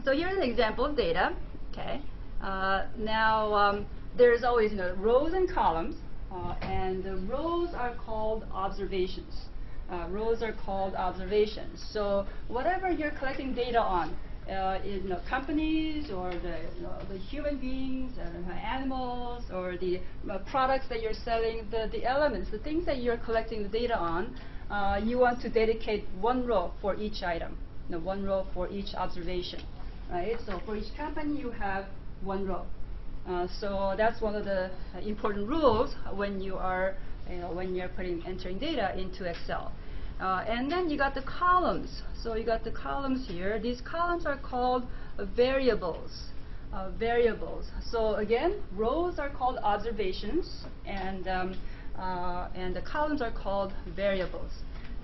So here's an example of data. Okay. Now there's always rows and columns, and the rows are called observations. Rows are called observations. So whatever you're collecting data on, in companies or the human beings, animals, or the products that you're selling, the elements, the things that you're collecting the data on, you want to dedicate one row for each item, one row for each observation, right? So for each company, you have one row. So that's one of the important rules when you are, when you're entering data into Excel. And then you got the columns. So you got the columns here. These columns are called variables. Variables. So again, rows are called observations, and the columns are called variables.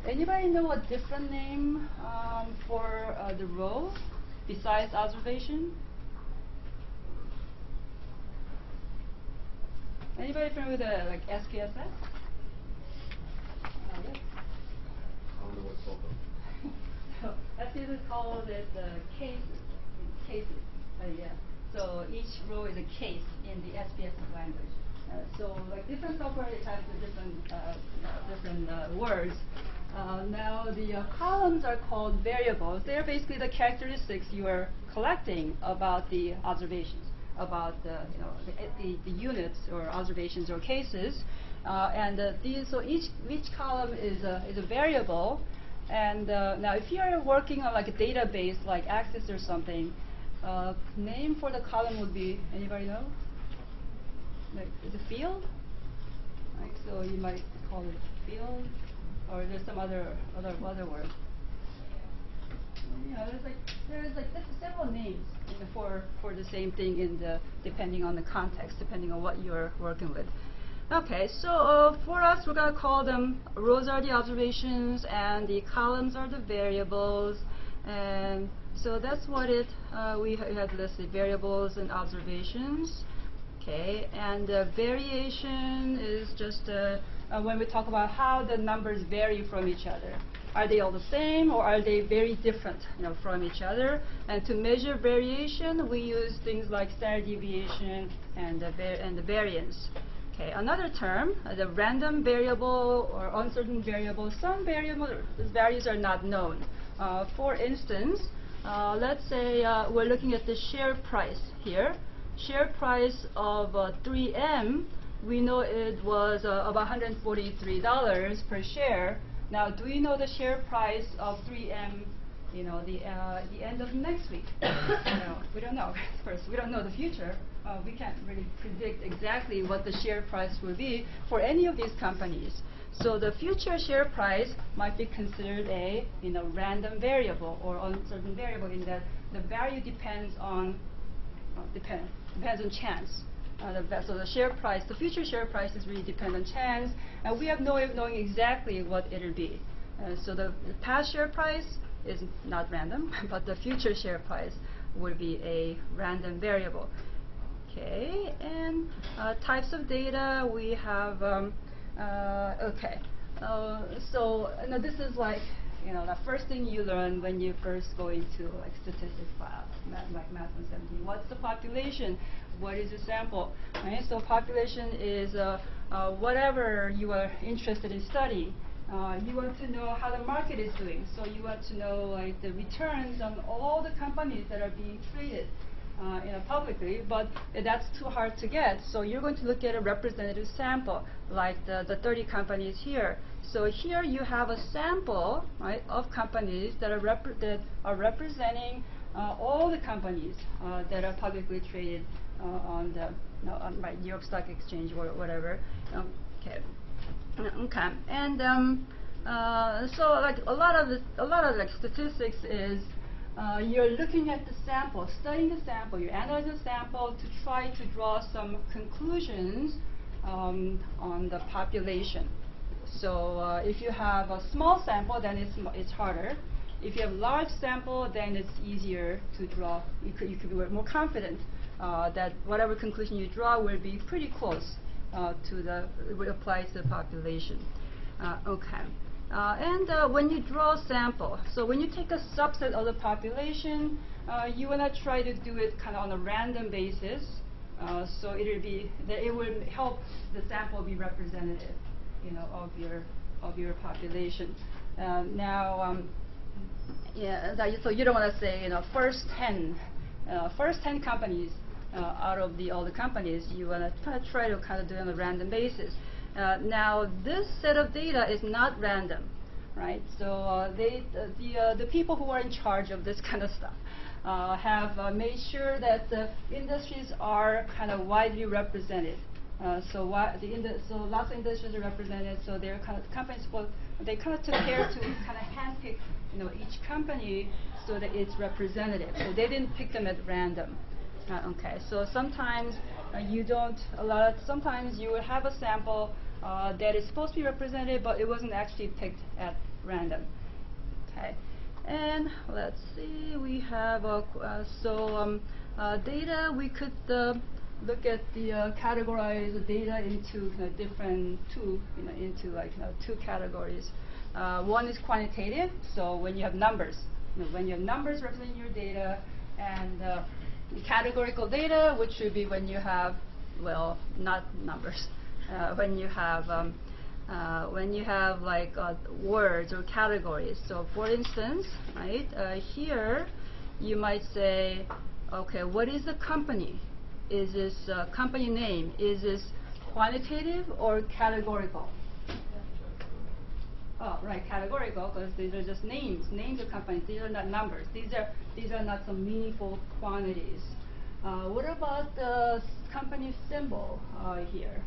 Anybody know a different name for the row besides observation? Anybody familiar with like SPSS? Yes. I don't know what's called though. So SPSS calls it cases. Cases. Yeah. So each row is a case in the SPSS language. So like different software has different words. Now the columns are called variables. They're basically the characteristics you are collecting about the observations, about the units or observations or cases. So each column is a variable. And now if you are working on like a database like Access or something, name for the column would be, anybody know? Like, is it field? Like, so you might call it field, or there's some other word. There's several names for the same thing depending on the context, depending on what you're working with. Okay, so for us, we're going to call them rows are the observations and the columns are the variables. And so that's what we had listed, variables and observations. Okay, and variation is just when we talk about how the numbers vary from each other. Are they all the same, or are they very different from each other? And to measure variation, we use things like standard deviation and the variance. Okay, another term, the random variable or uncertain variable. Some values are not known. For instance, let's say we're looking at the share price here. Share price of 3M, we know it was about $143 per share. Now, do we know the share price of 3M, the end of next week? No, we don't know. First, we don't know the future. We can't really predict exactly what the share price will be for any of these companies. So the future share price might be considered a random variable or uncertain variable, in that the value depends on chance. So the share price, the future share price is really dependent on chance, and we have no way of knowing exactly what it'll be. So the past share price is not random, but the future share price would be a random variable. Okay, and types of data we have. So this is like the first thing you learn when you first go into like statistics class, like Math 117. What's the population? What is the sample? Right? So population is whatever you are interested in studying. You want to know how the market is doing. So you want to know like the returns on all the companies that are being traded publicly, but that's too hard to get. So you're going to look at a representative sample, like the 30 companies here. So here you have a sample, right, of companies that are representing all the companies that are publicly traded on the New York Stock Exchange or whatever. Okay. Okay. And so like a lot of like statistics is you're looking at the sample, studying the sample, you analyze the sample to try to draw some conclusions on the population. So if you have a small sample, then it's harder. If you have a large sample, then it's easier to draw. You could be more confident that whatever conclusion you draw will be pretty close will apply to the population. Okay. And when you draw a sample, so when you take a subset of the population, you want to try to do it kind of on a random basis. So it will help the sample be representative, of your population. So you don't want to say, first 10 companies out of all the companies. You want to try to kind of do it on a random basis. Now this set of data is not random, right? So the people who are in charge of this kind of stuff have made sure that the industries are kind of widely represented. So lots of industries are represented. So their companies, they kind of took care to kind of handpick, each company so that it's representative. So they didn't pick them at random. Okay. So sometimes sometimes you will have a sample that is supposed to be represented, but it wasn't actually picked at random. Okay. And let's see, we have data. We could look at the categorize the data into different two categories. One is quantitative. So when you have numbers, representing your data, and categorical data, which would be when you have, well, not numbers, when you have like words or categories. So for instance, right, here you might say, okay, what is the company? Is this company name? Is this quantitative or categorical? Oh, right, categorical, because these are just names of companies. These are not numbers. These are not some meaningful quantities. What about the company symbol here?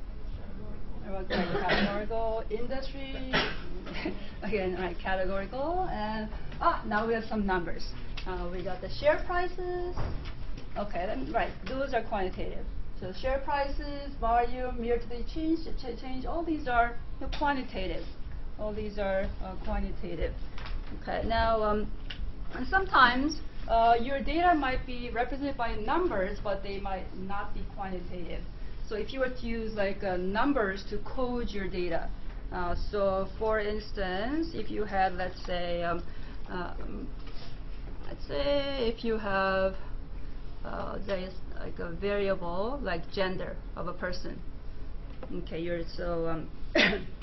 Right, categorical, industry, again, right, categorical, and now we have some numbers. We got the share prices. Okay, then, right, those are quantitative. So share prices, volume, year-to-date change, all these are quantitative. All these are quantitative. Okay, now, and sometimes your data might be represented by numbers, but they might not be quantitative. So if you were to use like numbers to code your data, so for instance, if you had, let's say if you have there is like a variable like gender of a person. Okay,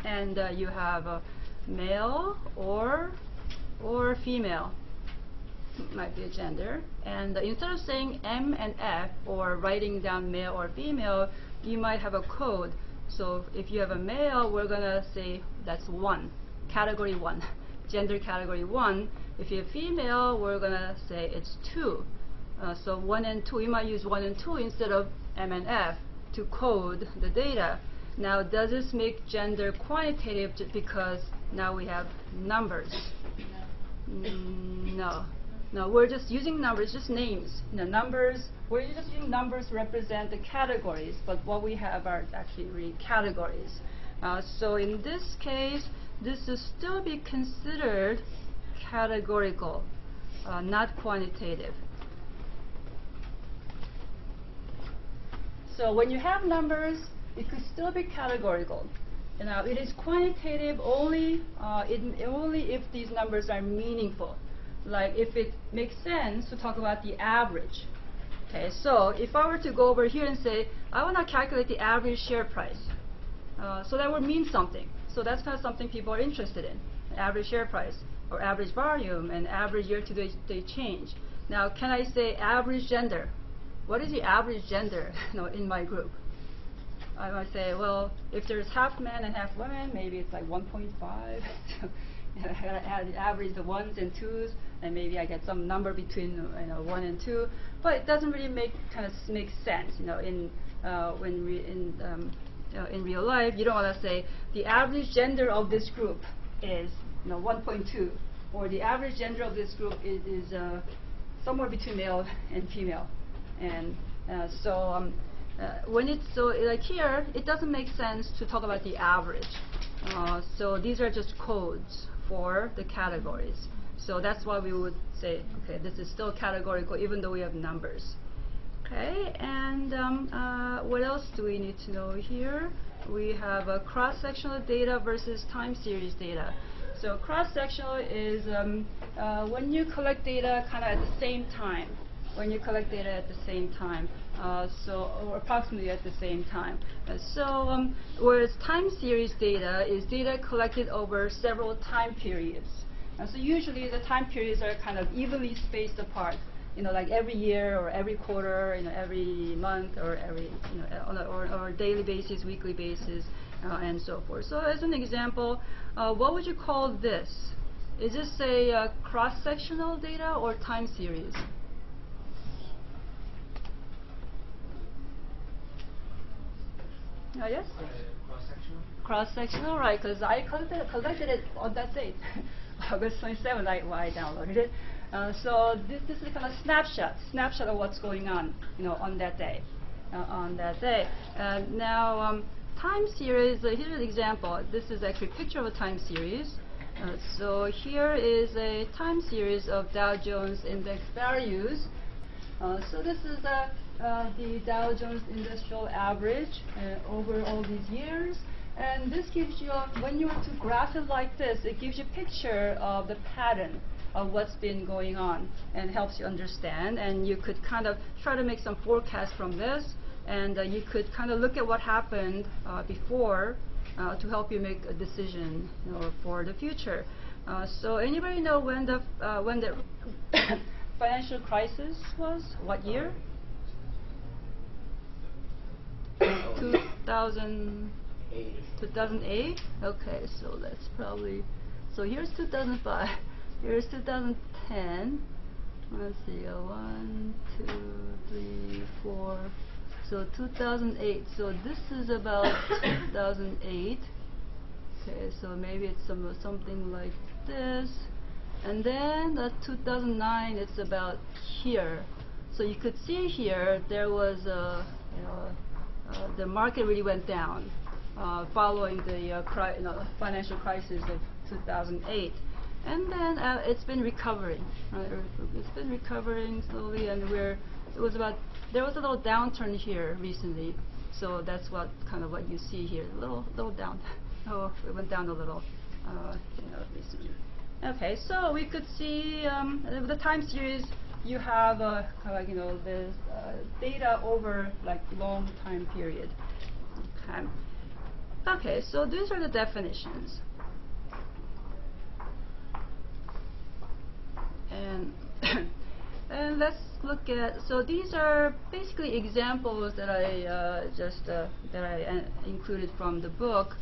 and you have a male or female. Might be a gender, and instead of saying M and F or writing down male or female, you might have a code. So if you have a male, we're gonna say that's 1, category 1, gender category 1. If you have female, we're gonna say it's 2. So 1 and 2, you might use 1 and 2 instead of M and F to code the data. Now, does this make gender quantitative because now we have numbers? No. No, we're just using numbers, just names. Numbers, we're just using numbers to represent the categories, but what we have are actually really categories. So in this case, this will still be considered categorical, not quantitative. So when you have numbers, it could still be categorical. Now, it is quantitative only if these numbers are meaningful. Like if it makes sense to talk about the average. Okay, so if I were to go over here and say, I want to calculate the average share price, so that would mean something. So that's kind of something people are interested in, average share price, or average volume, and average year-to-date change. Now, can I say average gender? What is the average gender in my group? I might say, well, if there's half men and half women, maybe it's like 1.5. I gotta average the 1s and 2s, and maybe I get some number between 1 and 2. But it doesn't really make sense. In real life, you don't want to say the average gender of this group is 1.2, or the average gender of this group is somewhere between male and female. And when it's like here, it doesn't make sense to talk about the average. So these are just codes for the categories. So that's why we would say, okay, this is still categorical even though we have numbers. Okay, and what else do we need to know here? We have a cross-sectional data versus time series data. So cross-sectional is when you collect data kind of at the same time. when you collect data at the same time, or approximately at the same time. Whereas time series data is data collected over several time periods. So usually the time periods are kind of evenly spaced apart, like every year or every quarter, every month or every, on a daily basis, weekly basis, and so forth. So as an example, what would you call this? Is this a cross-sectional data or time series? Yes? Cross-sectional? Cross-sectional, right, because I collected it on that date. August 27th, I downloaded it. So this is kind of snapshot of what's going on, on that day. Now, time series, here's an example. This is actually a picture of a time series. So here is a time series of Dow Jones index values. So this is the Dow Jones Industrial Average over all these years. And this gives you, when you were to graph it like this, it gives you a picture of the pattern of what's been going on and helps you understand. And you could kind of try to make some forecasts from this. And you could kind of look at what happened before to help you make a decision for the future. So anybody know when the financial crisis was? What year? 2008? Okay, so that's probably, so here's 2005, here's 2010, let's see, 1, 2, 3, 4, so 2008, so this is about 2008, okay, so maybe it's something like this, and then 2009, it's about here, so you could see here, there was the market really went down following the financial crisis of 2008. And then it's been recovering. It's been recovering slowly, and there was a little downturn here recently. So that's what you see here, a little down. Oh, it went down a little recently. Okay, so we could see the time series. You have this data over long time period. Okay. Okay, so these are the definitions. And and let's look at. So these are basically examples that I included from the book.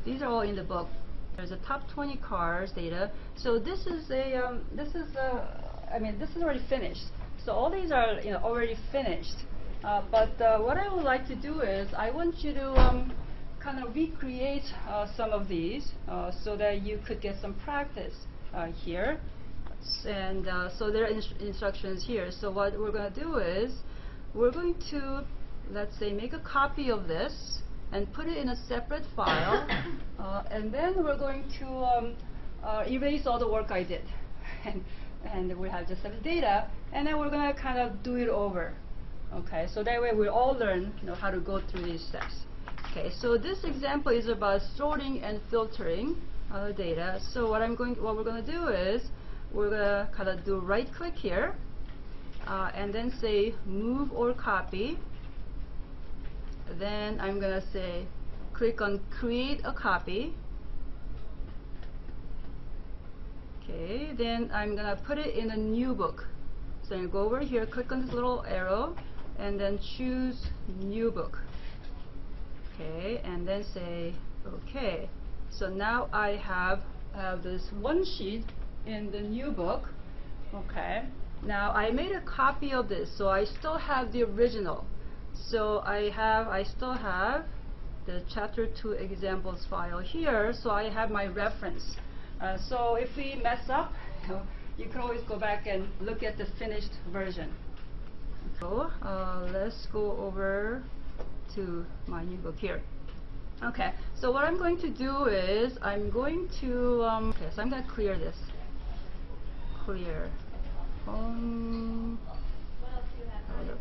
These are all in the book. There's a top 20 cars data. So this is already finished. So all these are already finished. But what I would like to do is I want you to kind of recreate some of these so that you could get some practice here. And so there are instructions here. So what we're going to do is we're going to, let's say, make a copy of this and put it in a separate file. And then we're going to erase all the work I did. And we have just some data. And then we're going to kind of do it over. Okay, so that way we all learn how to go through these steps. Okay, so this example is about sorting and filtering data. So what we're going to do is we're going to kind of do right click here and then say move or copy. Then I'm going to say click on create a copy. Okay, then I'm going to put it in a new book. So you go over here, click on this little arrow, and then choose new book. Okay, and then say okay. So now I have this one sheet in the new book. Okay, now I made a copy of this, so I still have the original. So I still have the chapter 2 examples file here, so I have my reference. So if we mess up, you can always go back and look at the finished version. So let's go over to my new book here. Okay, so what I'm going to do is I'm going to okay, so I'm going to clear this. Clear.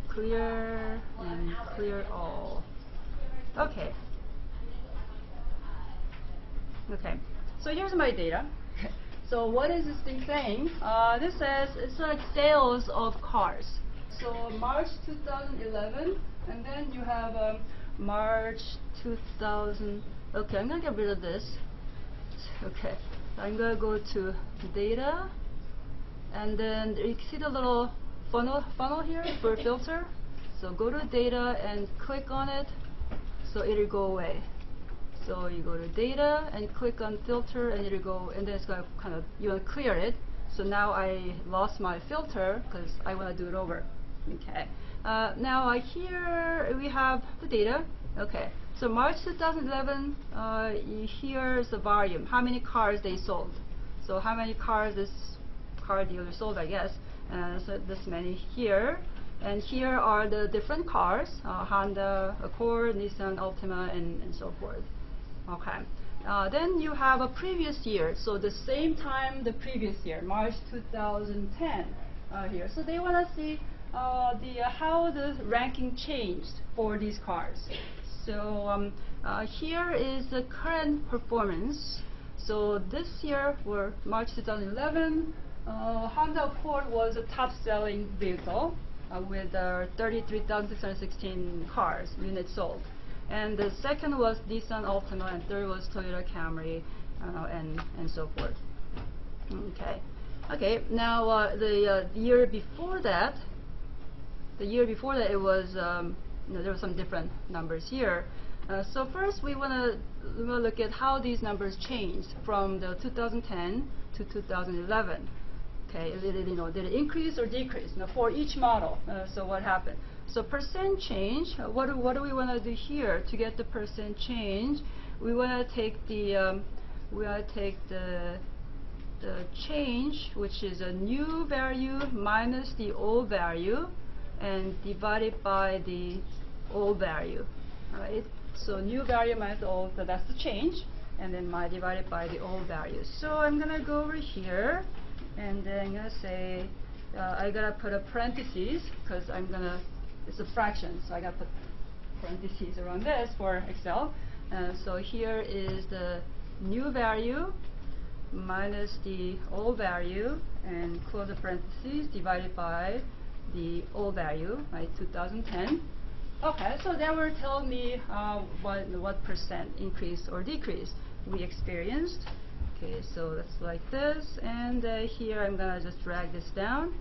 Clear and clear all. Okay. Okay. So here's my data. So what is this thing saying? This says it's like sales of cars. So March 2011, and then you have March 2000. Okay, I'm gonna get rid of this. Okay, I'm gonna go to data, and then you see the little funnel here for filter. So go to data and click on it, so it'll go away. So you go to data and click on filter, and it'll go, and then it's going to kind of, you want to clear it. So now I lost my filter because I want to do it over. Okay. Now here we have the data. Okay. So March 2011, here's the volume. How many cars they sold? So how many cars this car dealer sold, I guess. So this many here. And here are the different cars: Honda Accord, Nissan Altima, and so forth. Okay. Then you have a previous year, so the same time the previous year, March 2010 here. So they want to see how the ranking changed for these cars. So here is the current performance. So this year, or March 2011, Honda Accord was a top-selling vehicle with 33,616 cars, units sold. And the second was Nissan Altima, and third was Toyota Camry, and so forth. Okay. Okay. Now the year before that, it was there were some different numbers here. So first we want to look at how these numbers changed from the 2010 to 2011. Okay, did it increase or decrease? For each model. So what happened? So percent change. What do we want to do here to get the percent change? We want to take the change, which is a new value minus the old value, and divide it by the old value. Right? So new value minus old, so that's the change, and then divided by the old value. So I'm gonna go over here, and then I'm gonna say I gotta put a parentheses because it's a fraction, so I gotta put parentheses around this for Excel. So here is the new value minus the old value, and close the parentheses, divided by the old value, right, 2010. Okay, so that will tell me what percent increase or decrease we experienced. Okay, so that's like this, and here I'm gonna just drag this down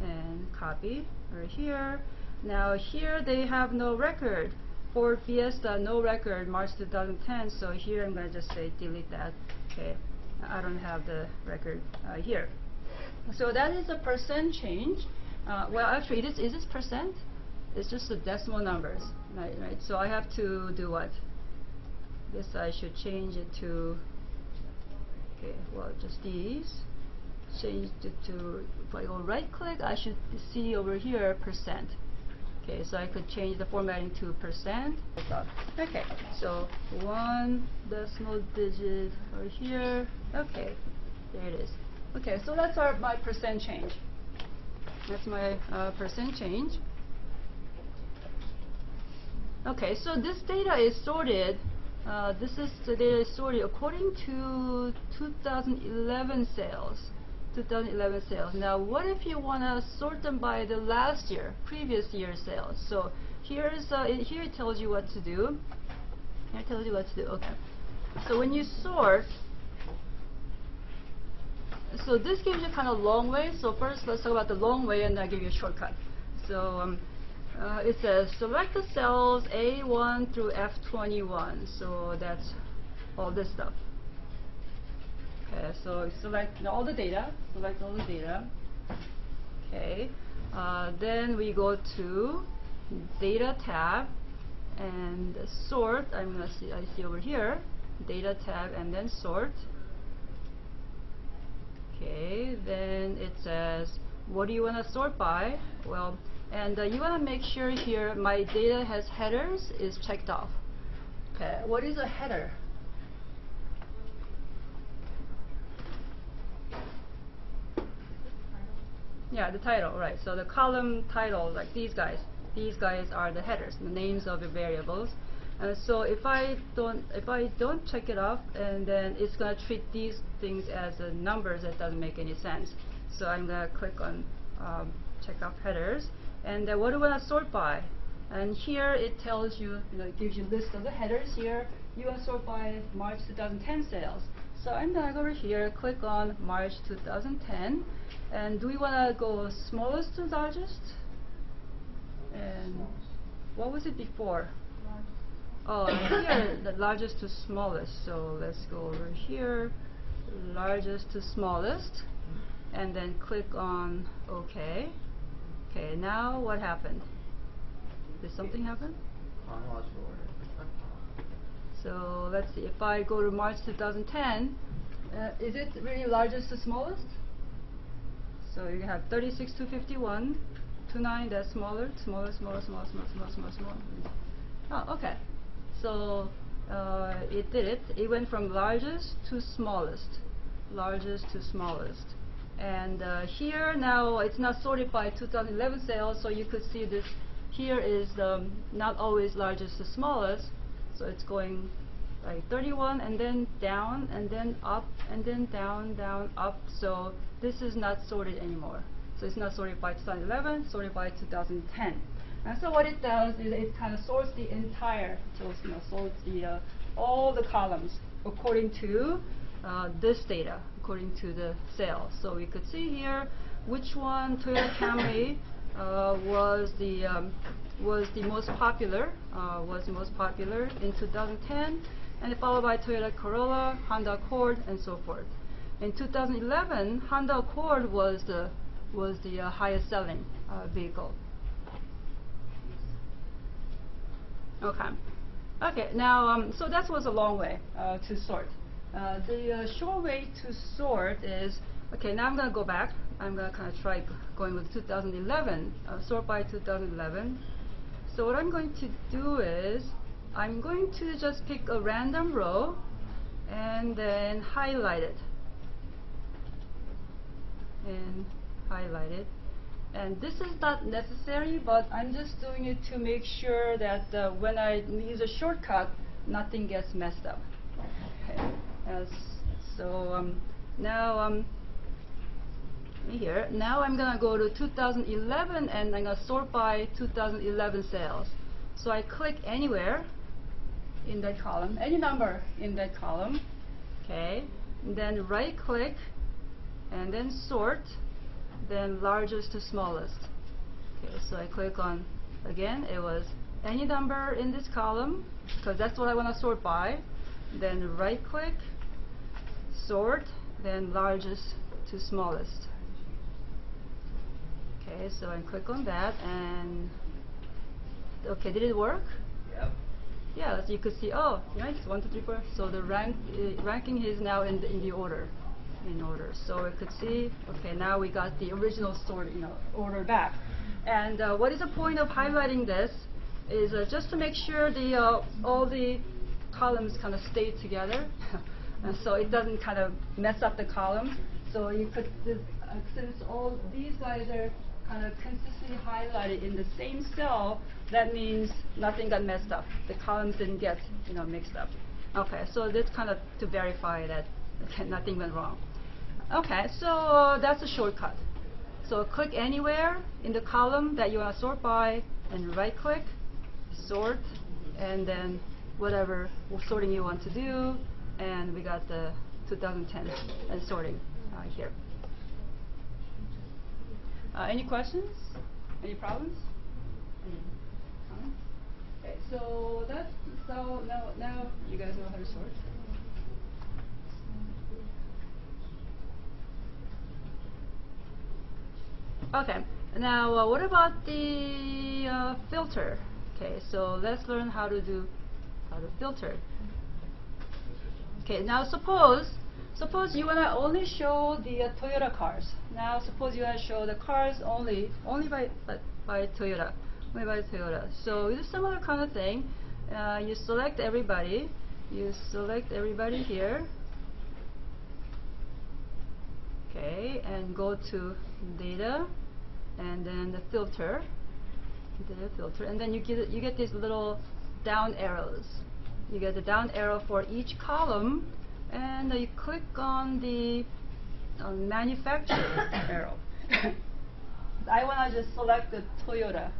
and copy right here. Now here they have no record. For Fiesta, no record, March 2010, so here I'm gonna just say delete that. Okay, I don't have the record here. So that is a percent change. Well, actually, is this percent? It's just the decimal numbers, right? So I have to do what? This I should change it to. Okay, well, just these. Change it to. If I go right-click, I should see over here percent. Okay, so I could change the formatting to percent. Okay, so 1 decimal digit over here. Okay, there it is. Okay, so that's my percent change. That's my percent change. Okay, so this data is sorted. The data is sorted according to 2011 sales. 2011 sales. Now, what if you want to sort them by the last year, previous year sales? So here it tells you what to do. Here it tells you what to do. Okay. So when you sort, so this gives you kind of long way. So first, let's talk about the long way, and then I'll give you a shortcut. So it says select the cells A1 through F21. So that's all this stuff. Okay, so select all the data. Select all the data. Okay, then we go to Data tab and sort. I see over here, Data tab and then sort. Okay, then it says, what do you want to sort by? Well, and you want to make sure here my data has headers is checked off. Okay, what is a header? Yeah, the title, right. So the column title, like these guys are the headers, the names of the variables. So if I don't check it off, and then it's gonna treat these things as numbers, that doesn't make any sense. So I'm gonna click on check off headers, and then what do I want to sort by? And here it tells you, it gives you a list of the headers here. You want to sort by March 2010 sales. So I'm gonna go over here, click on March 2010, and do we want to go smallest to largest? And what was it before? Oh, here, the largest to smallest. So let's go over here, largest to smallest, and then click on OK. Okay, now what happened? Did something happen? Chronological order. So let's see, if I go to March 2010, is it really largest to smallest? So you have 36 to 51, 29, that's smaller, smaller, smaller, smaller, smaller, smaller, smaller, smaller. Oh, okay. So it did it. It went from largest to smallest, largest to smallest. And here now it's not sorted by 2011 sales, so you could see this here is not always largest to smallest. So it's going like 31 and then down and then up and then down, down, up. So this is not sorted anymore. So it's not sorted by 2011, sorted by 2010. And so what it does is it kind of sorts the entire, so sorts the all the columns according to this data, according to the sales. So we could see here which one Toyota Camry was the most popular, in 2010, and followed by Toyota Corolla, Honda Accord, and so forth. In 2011, Honda Accord was the highest selling vehicle. Okay. Okay. Now, so that was a long way to sort. The short way to sort is, okay, now I'm going to go back. I'm going to kind of try going with 2011, sort by 2011. So what I'm going to do is, I'm going to just pick a random row and then highlight it. And highlight it. And this is not necessary, but I'm just doing it to make sure that when I use a shortcut, nothing gets messed up. Okay. So now here, now I'm going to go to 2011 and I'm going to sort by 2011 sales. So I click anywhere in that column, any number in that column, okay, and then right click and then sort, then largest to smallest. Okay, so I click on, again, it was any number in this column, because that's what I want to sort by. Then right click, sort, then largest to smallest. Okay, so I click on that, and okay, did it work? Yep. Yeah, so you could see, oh, right, 1, 2, 3, 4. So the ranking is now in the order. So we could see, okay, now we got the original sort, order back. And what is the point of highlighting this is just to make sure all the columns kind of stay together, and so it doesn't kind of mess up the columns. So you could, since all these guys are kind of consistently highlighted in the same cell, that means nothing got messed up. The columns didn't get mixed up. Okay, so this kind of to verify that nothing went wrong. Okay, so that's a shortcut. So click anywhere in the column that you want to sort by, and right click, sort, and then whatever sorting you want to do, and we got the 2010 and sorting here. Any questions? Any problems? Any comments? Okay, so now you guys know how to sort. Okay, now what about the filter? Okay, so let's learn how to filter. Okay, now suppose you want to only show the Toyota cars. Now suppose you want to show the cars only by Toyota, only by Toyota. So it's a similar kind of thing. You select everybody. You select everybody here. Okay, and go to data, and then the filter, and then you get this little down arrows. You get the down arrow for each column, and you click on the manufacturer arrow. I want to just select the Toyota.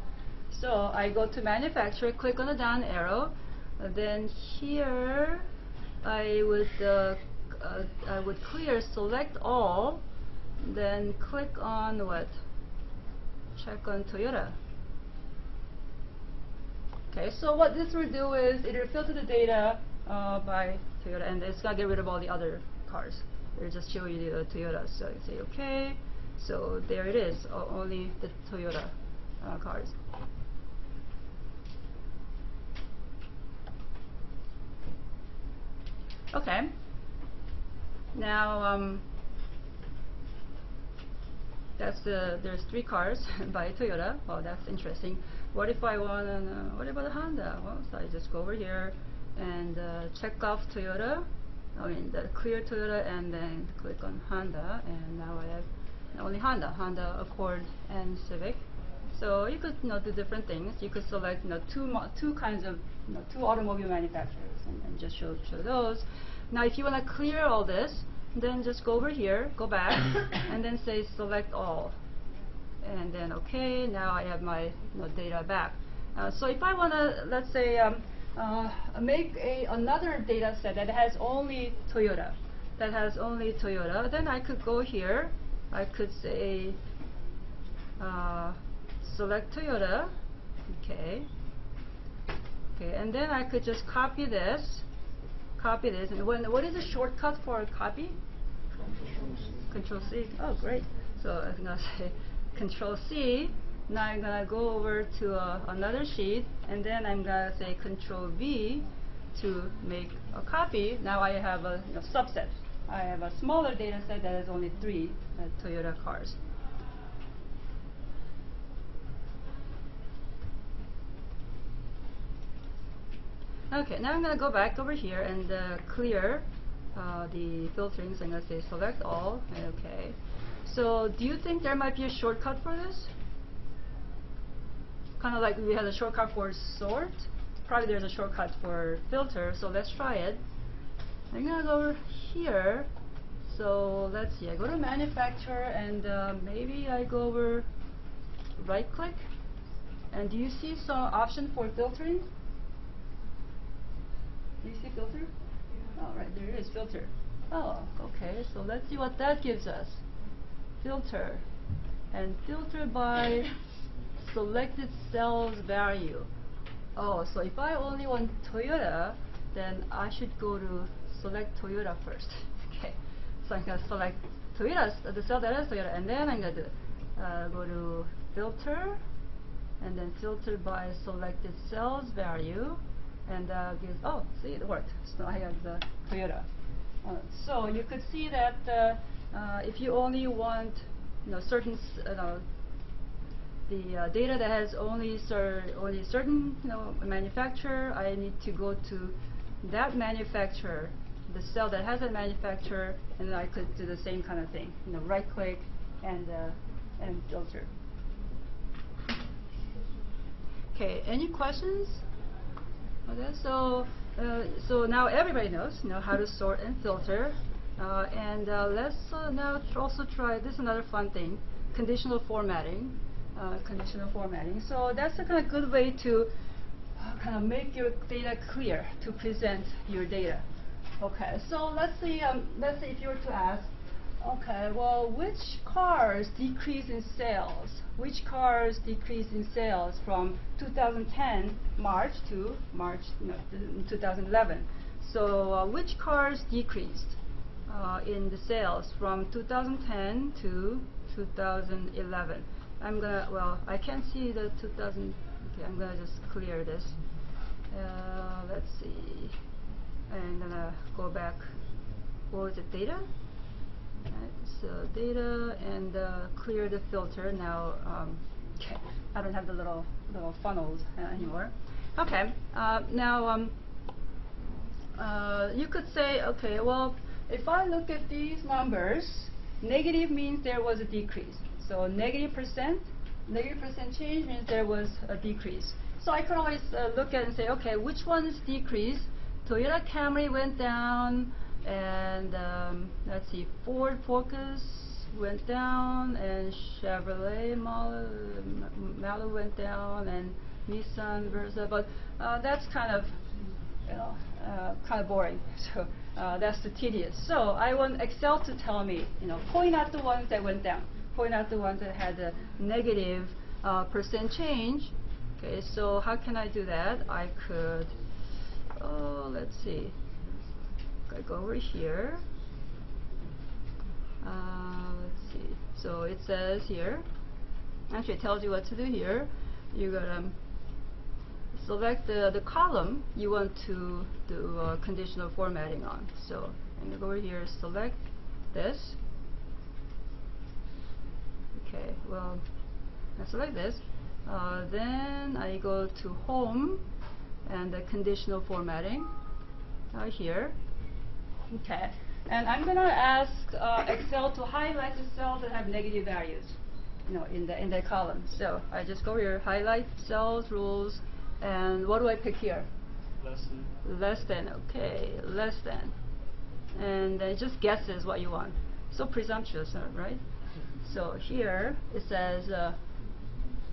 So I go to manufacturer, click on the down arrow, then here I would clear select all, then click on what? Check on Toyota. Okay, so what this will do is it will filter the data by Toyota, and it's going to get rid of all the other cars. It will just show you the Toyota. So you say OK. So there it is, only the Toyota cars. Okay. Now there's 3 cars by Toyota. Well, that's interesting. What if I want what about the Honda? Well, so I just go over here and check off Toyota. I mean, clear Toyota, and then click on Honda, and now I have only Honda Accord and Civic. So you could do different things. You could select two kinds of two automobile manufacturers and just show those. Now, if you want to clear all this, then just go over here, go back, and then say select all, and then OK. Now I have my data back. So if I want to, let's say, make another data set that has only Toyota, then I could go here. I could say select Toyota, okay, and then I could just copy this, and what is the shortcut for copy? Control C. Oh, great. So I'm going to say Control C. Now I'm going to go over to another sheet, and then I'm going to say Control V to make a copy. Now I have a subset. I have a smaller data set that has only 3 Toyota cars. Okay, now I'm going to go back over here and clear the filtering. So I'm going to say select all. Okay. So do you think there might be a shortcut for this? Kind of like we had a shortcut for sort. Probably there's a shortcut for filter. So let's try it. I'm going to go over here. So let's see. I go to manufacturer, and maybe I go over right click. And do you see some option for filtering? Do you see filter? Oh, right, there is filter. Oh, okay, so let's see what that gives us. Filter. And filter by selected cells value. Oh, so if I only want Toyota, then I should go to select Toyota first. Okay, so I'm going to select Toyota, the cell that has Toyota, and then I'm going to go to filter, and then filter by selected cells value. And gives, oh, see, it worked. So I have the Toyota. So you could see that if you only want certain the data that has only certain manufacturer, I need to go to that manufacturer, the cell that has that manufacturer, and then I could do the same kind of thing. Right click and filter. Okay, any questions? Okay, so now everybody knows how to sort and filter, and let's now also try this. Another fun thing, conditional formatting. So that's a kind of good way to kind of make your data clear to present your data. Okay, so let's see if you were to ask, okay, well, which cars decrease in sales? Which cars decrease in sales from 2010 March to March 2011? So which cars decreased in the sales from 2010 to 2011? I'm gonna, well, I can't see the 2000. Okay, I'm gonna just clear this. Let's see. I'm gonna go back. What was it? Data. Right, so data, and clear the filter. Now, okay, I don't have the little funnels anymore. Okay, now you could say, okay, well, if I look at these numbers, negative means there was a decrease. So negative percent change means there was a decrease. So I could always look at it and say, okay, which ones decreased? Toyota Camry went down, and let's see, Ford Focus went down, and Chevrolet Malibu went down, and Nissan Versa. But that's kind of, kind of boring. So that's the tedious. So I want Excel to tell me, point out the ones that went down, point out the ones that had a negative percent change. Okay, so how can I do that? I could, let's see. I go over here. Let's see. So it says here, actually it tells you what to do here. You gotta select the column you want to do conditional formatting on. So I'm gonna go over here, select this. Okay, well, I select this. Then I go to Home and the Conditional Formatting here. Okay, and I'm going to ask Excel to highlight the cells that have negative values, in the column. So I just go here, highlight cells, rules, and what do I pick here? Less than. Less than. Okay, less than, and it just guesses what you want. So presumptuous, right? So here it says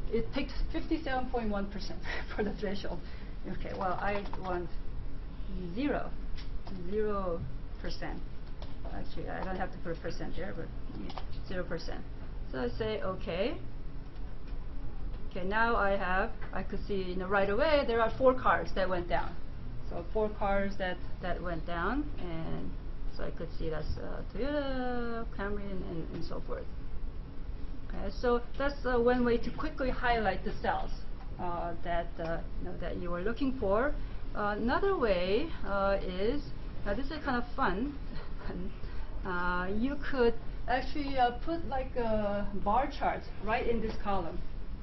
it picked 57.1% for the threshold. Okay, well I want 0%. Actually, I don't have to put a percent there, but 0%. So I say OK. Okay, now I could see right away there are 4 cars that went down. So 4 cars that went down, and so I could see that's Toyota, Camry, and so forth. Okay, so that's one way to quickly highlight the cells that that you are looking for. Another way is, this is kind of fun. You could actually put like a bar chart right in this column.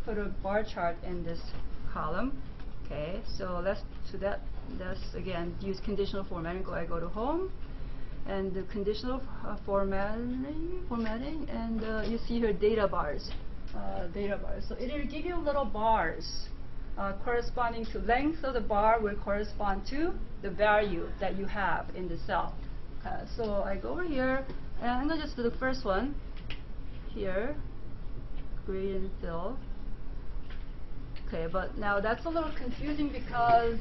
Put a bar chart in this column. Okay, so let's do that. Let's again use conditional formatting. I go to Home and the conditional formatting, and you see here data bars. So it will give you little bars corresponding to length of the bar will correspond to the value that you have in the cell. So I go over here, and I'm going to just do the first one here, gradient fill. Okay, but now that's a little confusing because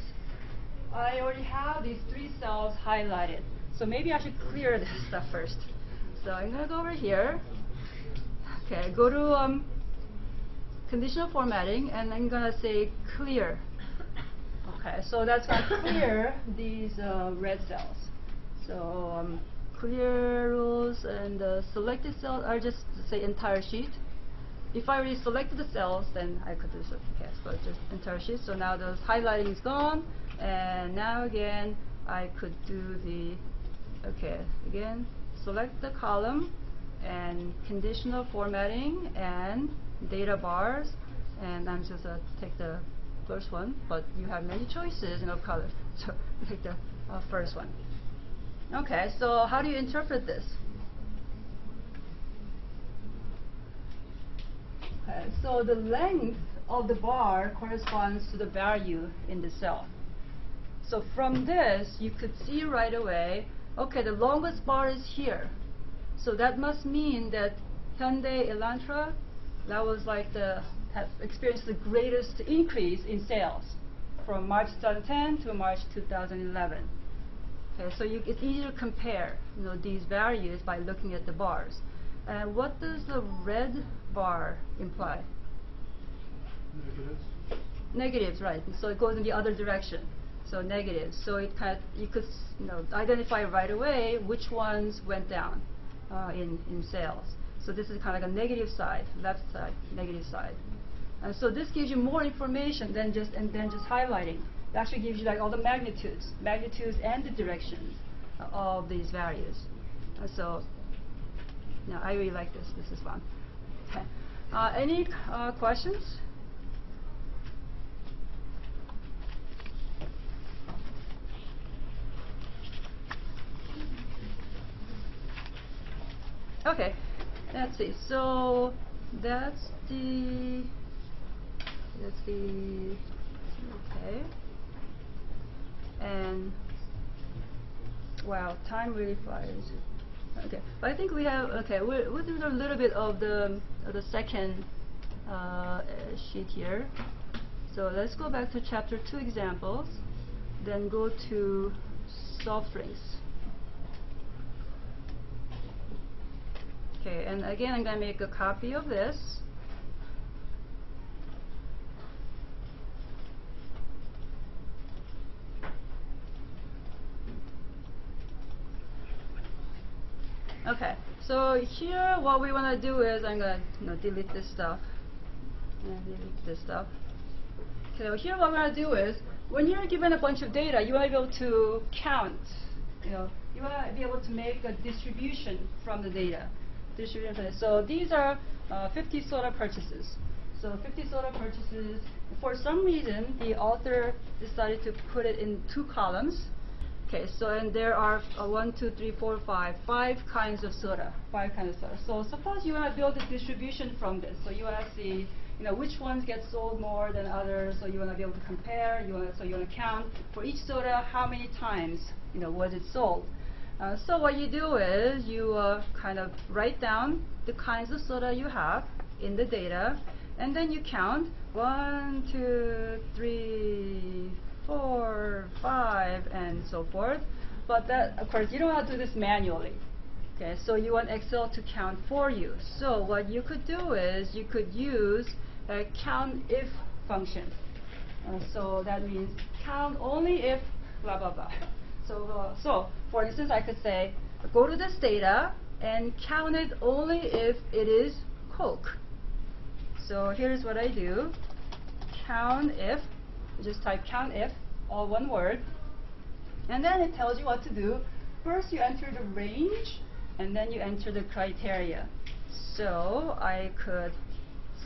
I already have these 3 cells highlighted. So maybe I should clear this stuff first. So I'm going to go over here. Okay, go to conditional formatting, and I'm going to say clear. Okay, so that's going to clear these red cells. So clear rules, and the selected cells are just say entire sheet. If I already selected the cells, then I could do so. Okay, but just entire sheet. So now the highlighting is gone, and now again I could do the again select the column and conditional formatting and data bars, and I'm just take the first one, but you have many choices of color, so take the first one. Okay, so how do you interpret this? Okay, so the length of the bar corresponds to the value in the cell. So from this, you could see right away, okay, the longest bar is here. So that must mean that Hyundai Elantra, that was like has experienced the greatest increase in sales from March 2010 to March 2011. Okay, so it's easy to compare these values by looking at the bars. And what does the red bar imply? Negatives. Negatives, right? So it goes in the other direction. So negatives. So it you could identify right away which ones went down in sales. So this is kind of like a negative side, left side, negative side. And so this gives you more information than just highlighting. It actually gives you like all the magnitudes and the directions of these values. So I really like this. This is fun. Okay. Any questions? Okay, let's see. So that's the Okay. And wow, time really flies. Okay, but I think we have. Okay, we'll do a little bit of the second sheet here. So let's go back to chapter 2 examples, then go to soft drinks. Okay, and again, I'm going to make a copy of this. Okay, so here what we want to do is I'm going to delete this stuff. And delete this stuff. Okay, well, here what we're going to do is when you're given a bunch of data, you want to be able to count. You want to be able to make a distribution from the data. So these are 50 soda purchases. So 50 soda purchases. For some reason, the author decided to put it in 2 columns. Okay, so and there are 1, 2, 3, 4, 5 kinds of soda. 5 kinds of soda. So suppose you want to build a distribution from this. So you want to see, which ones get sold more than others. So you want to be able to compare. So you want to count for each soda how many times, was it sold. So what you do is you kind of write down the kinds of soda you have in the data, and then you count 1, 2, 3, 4, 5, and so forth. But that, of course, you don't want to do this manually. Okay, so you want Excel to count for you. So what you could do is you could use a COUNTIF function. So that means count only if blah blah blah. So for instance, I could say go to this data and count it only if it is Coke. So here's what I do: COUNTIF. Just type COUNTIF, all one word, and then it tells you what to do. First, you enter the range, and then you enter the criteria. So I could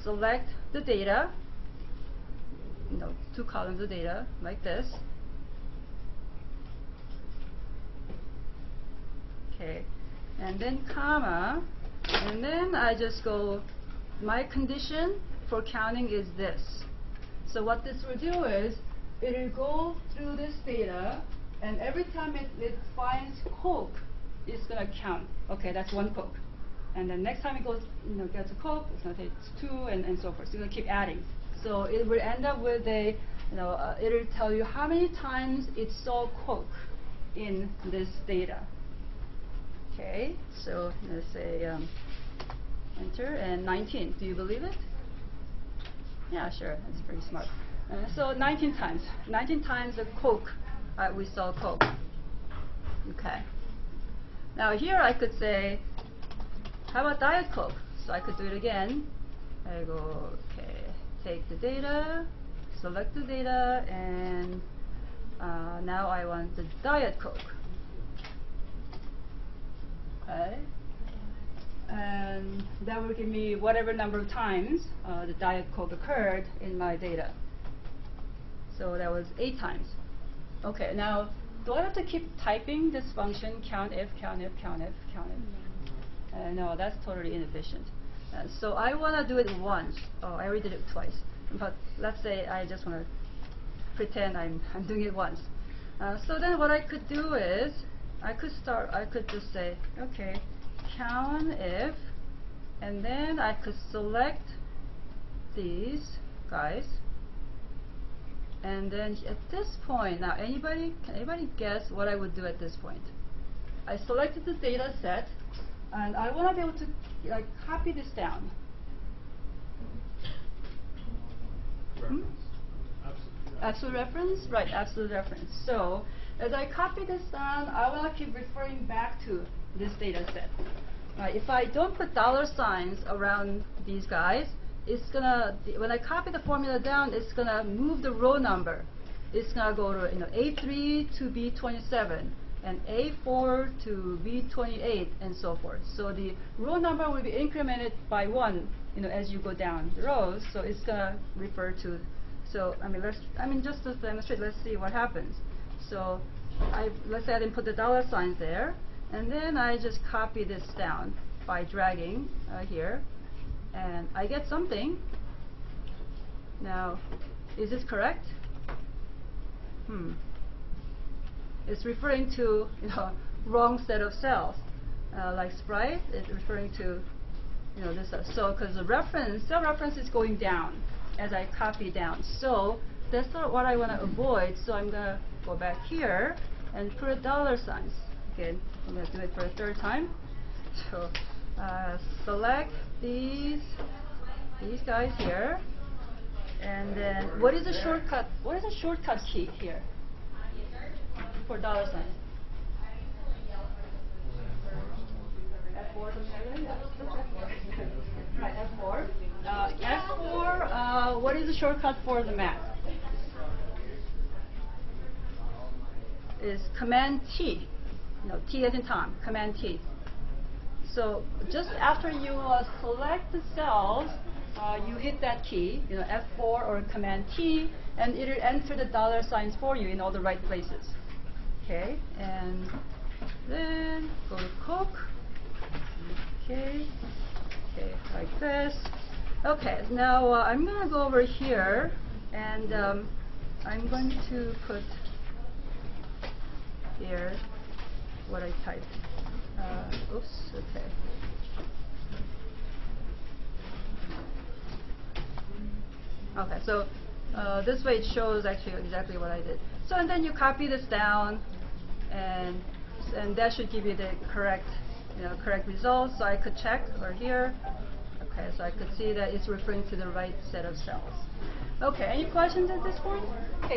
select the data, 2 columns of data like this. Okay, and then comma, and then I just go, my condition for counting is this. So what this will do is, it will go through this data, and every time it finds Coke, it's going to count. Okay, that's 1 Coke. And then next time it goes, gets a Coke, it's going to take 2, and so forth. So it's going to keep adding. So it will end up with a, it will tell you how many times it saw Coke in this data. Okay, so let's say enter, and 19. Do you believe it? Yeah, sure. That's pretty smart. So 19 times. 19 times the Coke, we saw Coke. Okay. Now here I could say, how about Diet Coke? So I could do it again. I go, okay, take the data, select the data, and now I want the Diet Coke. Okay. And that will give me whatever number of times the Diet Coke occurred in my data. So that was 8 times. Okay, now do I have to keep typing this function, COUNTIF, COUNTIF, COUNTIF, COUNTIF? No, that's totally inefficient. So I want to do it once. Oh, I already did it twice. But let's say I just want to pretend I'm doing it once. So then what I could do is, I could just say, okay, COUNTIF, and then I could select these guys. And then at this point, now can anybody guess what I would do at this point? I selected the data set, and I want to be able to copy this down. Reference. Absolute reference? Right, absolute reference. So as I copy this down, I want to keep referring back to this data set. If I don't put $signs around these guys, it's gonna, when I copy the formula down, it's gonna move the row number. It's gonna go to A3 to B27, and A4 to B28, and so forth. So the row number will be incremented by 1, as you go down the rows. So it's gonna refer to. So just to demonstrate, let's see what happens. So let's say I didn't put the $signs there, and then I just copy this down by dragging here, and I get something. Now, is this correct? it's referring to wrong set of cells. Like Sprite, it's referring to this. So because the cell reference is going down as I copy down. So that's not what I want to avoid. So I'm gonna go back here and put dollar signs. Again, I'm gonna do it for a third time. So select these guys here, and then what is the shortcut? What is the shortcut key here for dollar sign? F4, something like that? F4. Right, F4. F4, what is the shortcut for the Mac? Is Command T. T as in Tom, Command T. So just after you select the cells, you hit that key, F4 or Command T, and it'll enter the dollar signs for you in all the right places. Okay, and then go to Cook. Okay, like this. Okay, now I'm going to go over here, and I'm going to put here what I typed. Oops, okay. Okay, so this way it shows actually exactly what I did. So and then you copy this down, and that should give you the correct results. So I could check over here. Okay, so I could see that it's referring to the right set of cells. Okay, any questions at this point? Okay.